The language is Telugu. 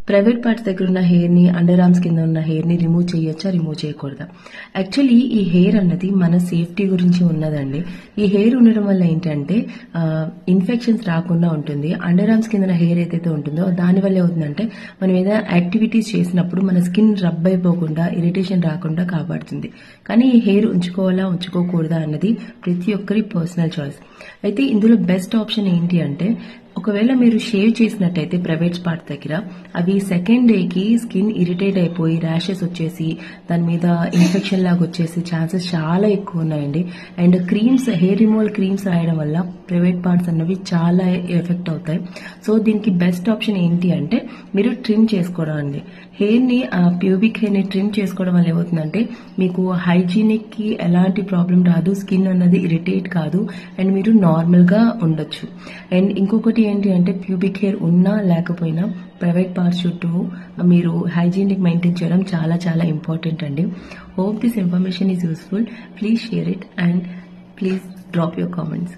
ప్రైవేట్ పార్ట్స్ దగ్గర ఉన్న హెయిర్ ని, అండర్ ఆర్మ్స్ కింద ఉన్న హెయిర్ ని రిమూవ్ చేయొచ్చా, రిమూవ్ చేయకూడదా? యాక్చువల్లీ ఈ హెయిర్ అన్నది మన సేఫ్టీ గురించి ఉన్నదండి. ఈ హెయిర్ ఉండడం వల్ల ఏంటంటే ఇన్ఫెక్షన్స్ రాకుండా ఉంటుంది. అండర్ ఆర్మ్స్ కింద హెయిర్ ఏదైతే ఉంటుందో దాని వల్ల ఏమవుతుందంటే మనం ఏదైనా యాక్టివిటీస్ చేసినప్పుడు మన స్కిన్ రబ్ అయిపోకుండా, ఇరిటేషన్ రాకుండా కాపాడుతుంది. కానీ ఈ హెయిర్ ఉంచుకోవాలా, ఉంచుకోకూడదా అన్నది ప్రతి ఒక్కరి పర్సనల్ చాయిస్. అయితే ఇందులో బెస్ట్ ఆప్షన్ ఏంటి అంటే, ఒకవేళ మీరు షేవ్ చేసినట్టయితే ప్రైవేట్ పార్ట్ దగ్గర అవి సెకండ్ డేకి స్కిన్ ఇరిటేట్ అయిపోయి ర్యాషెస్ వచ్చేసి దాని మీద ఇన్ఫెక్షన్ లాగా వచ్చేసి ఛాన్సెస్ చాలా ఎక్కువ ఉన్నాయండి. And creams, hair removal creams రాయడం వల్ల ప్రైవేట్ పార్ట్స్ అన్నవి చాలా ఎఫెక్ట్ అవుతాయి. సో దీనికి బెస్ట్ ఆప్షన్ ఏంటి అంటే మీరు ట్రిమ్ చేసుకోవడం అండి. హెయిర్ ని, ప్యూబిక్ హెయిర్ ని ట్రిమ్ చేసుకోవడం వల్ల ఏమవుతుందంటే మీకు హైజీనిక్ కి ఎలాంటి ప్రాబ్లం రాదు, స్కిన్ అన్నది ఇరిటేట్ కాదు, అండ్ మీరు నార్మల్ గా ఉండొచ్చు. అండ్ ఇంకొకటి ఏంటి అంటే ప్యూబిక్ హెయిర్ ఉన్నా లేకపోయినా ప్రైవేట్ పార్ట్స్ చుట్టూ మీరు హైజీనిక్ మెయింటైన్ చేయడం చాలా చాలా ఇంపార్టెంట్ అండి. Hope this information is useful. Please share it and please drop your comments.